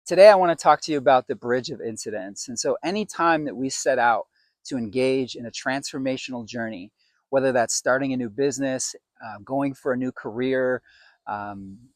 Today, I want to talk to you about the bridge of incidents. And so, anytime that we set out to engage in a transformational journey, whether that's starting a new business, going for a new career,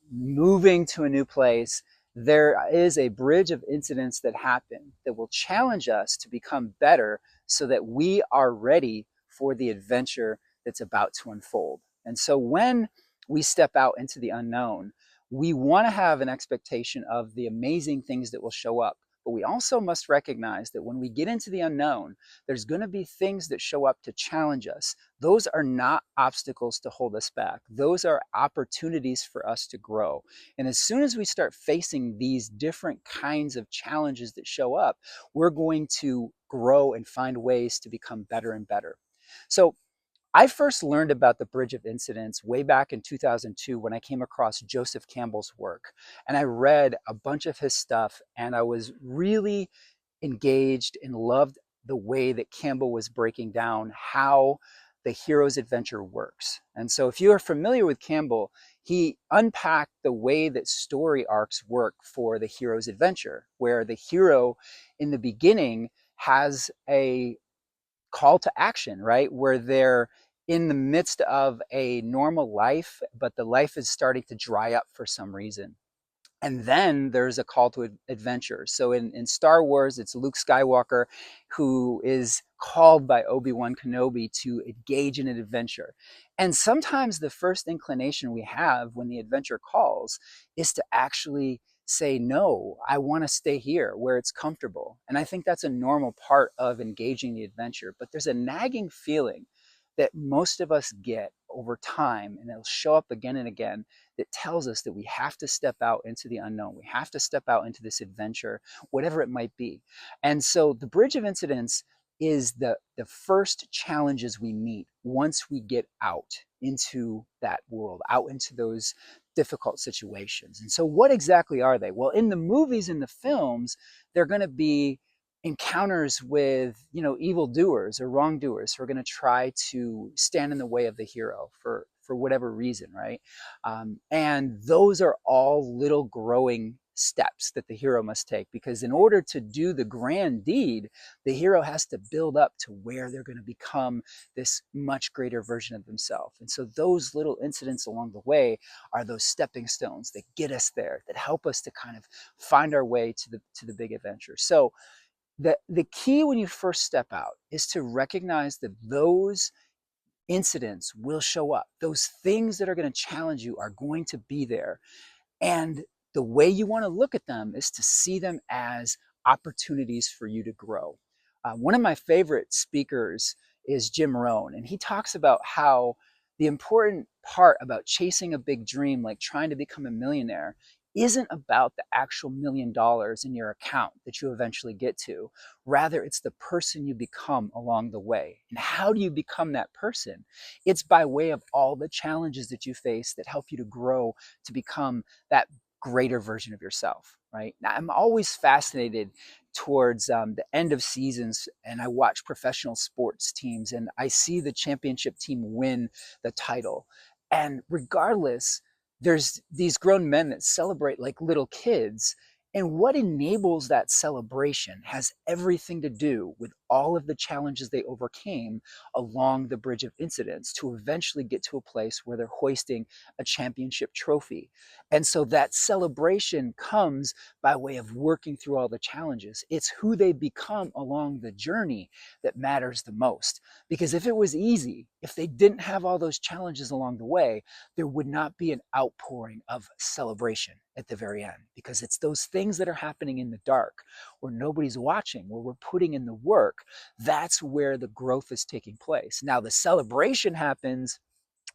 moving to a new place, there is a bridge of incidents that happen that will challenge us to become better so that we are ready for the adventure that's about to unfold. And so, when we step out into the unknown, we want to have an expectation of the amazing things that will show up. But we also must recognize that when we get into the unknown, there's going to be things that show up to challenge us. Those are not obstacles to hold us back. Those are opportunities for us to grow. And as soon as we start facing these different kinds of challenges that show up, we're going to grow and find ways to become better and better. So I first learned about the Bridge of Incidents way back in 2002 when I came across Joseph Campbell's work. And I read a bunch of his stuff, and I was really engaged and loved the way that Campbell was breaking down how the hero's adventure works. And so, if you are familiar with Campbell, he unpacked the way that story arcs work for the hero's adventure, where the hero in the beginning has a call to action, right? Where they're in the midst of a normal life, but the life is starting to dry up for some reason. And then there's a call to adventure. So in Star Wars, it's Luke Skywalker who is called by Obi-Wan Kenobi to engage in an adventure. And sometimes the first inclination we have when the adventure calls is to actually say, no, I want to stay here where it's comfortable. And I think that's a normal part of engaging the adventure. But there's a nagging feeling that most of us get over time, and it'll show up again and again, that tells us that we have to step out into the unknown. We have to step out into this adventure, whatever it might be. And so the bridge of incidents is the first challenges we meet once we get out into that world, out into those difficult situations. And so what exactly are they? Well, in the movies and the films, they're going to be encounters with evildoers or wrongdoers who are going to try to stand in the way of the hero for whatever reason, right? And those are all little growing steps that the hero must take, because in order to do the grand deed, the hero has to build up to where they're going to become this much greater version of themselves. And so those little incidents along the way are those stepping stones that get us there, that help us to kind of find our way to the big adventure. So the key when you first step out is to recognize that those incidents will show up. Those things that are going to challenge you are going to be there. And the way you want to look at them is to see them as opportunities for you to grow. One of my favorite speakers is Jim Rohn, and he talks about how the important part about chasing a big dream, like trying to become a millionaire, isn't about the actual $1 million in your account that you eventually get to. Rather, it's the person you become along the way. And how do you become that person? It's by way of all the challenges that you face that help you to grow to become that greater version of yourself, right? Now, I'm always fascinated towards the end of seasons, and I watch professional sports teams and I see the championship team win the title. And regardless, there's these grown men that celebrate like little kids. And what enables that celebration has everything to do with all of the challenges they overcame along the bridge of incidents to eventually get to a place where they're hoisting a championship trophy. And so that celebration comes by way of working through all the challenges. It's who they become along the journey that matters the most. Because if it was easy, if they didn't have all those challenges along the way, there would not be an outpouring of celebration at the very end, because it's those things that are happening in the dark where nobody's watching, where we're putting in the work. That's where the growth is taking place. Now, the celebration happens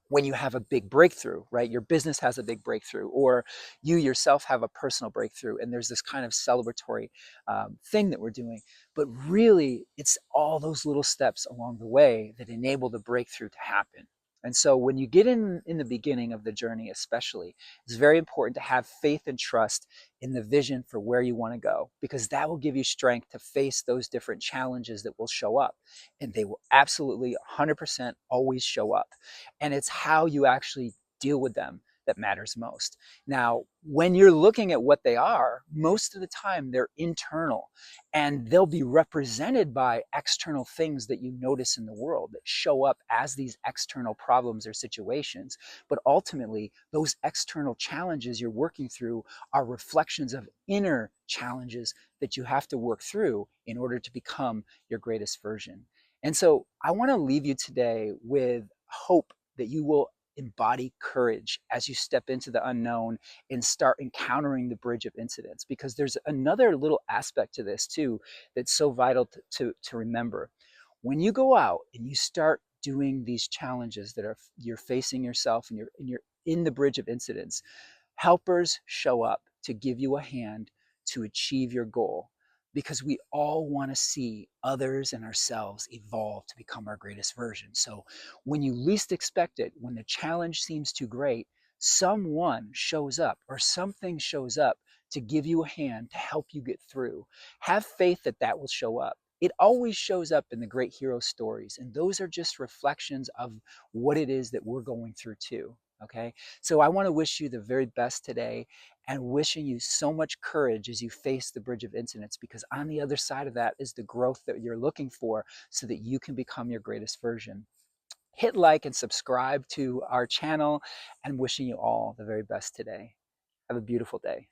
when you have a big breakthrough, right? Your business has a big breakthrough, or you yourself have a personal breakthrough, and there's this kind of celebratory thing that we're doing. But really, it's all those little steps along the way that enable the breakthrough to happen. And so when you get in the beginning of the journey, especially, it's very important to have faith and trust in the vision for where you want to go, because that will give you strength to face those different challenges that will show up. And they will absolutely 100% always show up. And it's how you actually deal with them that matters most. Now, when you're looking at what they are, most of the time they're internal, and they'll be represented by external things that you notice in the world that show up as these external problems or situations. But ultimately, those external challenges you're working through are reflections of inner challenges that you have to work through in order to become your greatest version. And so I want to leave you today with hope that you will embody courage as you step into the unknown and start encountering the bridge of incidents, because there's another little aspect to this too that's so vital to remember. When you go out and you start doing these challenges that are you're facing yourself, and you're in the bridge of incidents, helpers show up to give you a hand to achieve your goal, because we all want to see others and ourselves evolve to become our greatest version. So when you least expect it, when the challenge seems too great, someone shows up or something shows up to give you a hand to help you get through. Have faith that that will show up. It always shows up in the great hero stories, and those are just reflections of what it is that we're going through too. Okay, so I want to wish you the very best today, and wishing you so much courage as you face the bridge of incidents, because on the other side of that is the growth that you're looking for so that you can become your greatest version. Hit like and subscribe to our channel, and wishing you all the very best today. Have a beautiful day.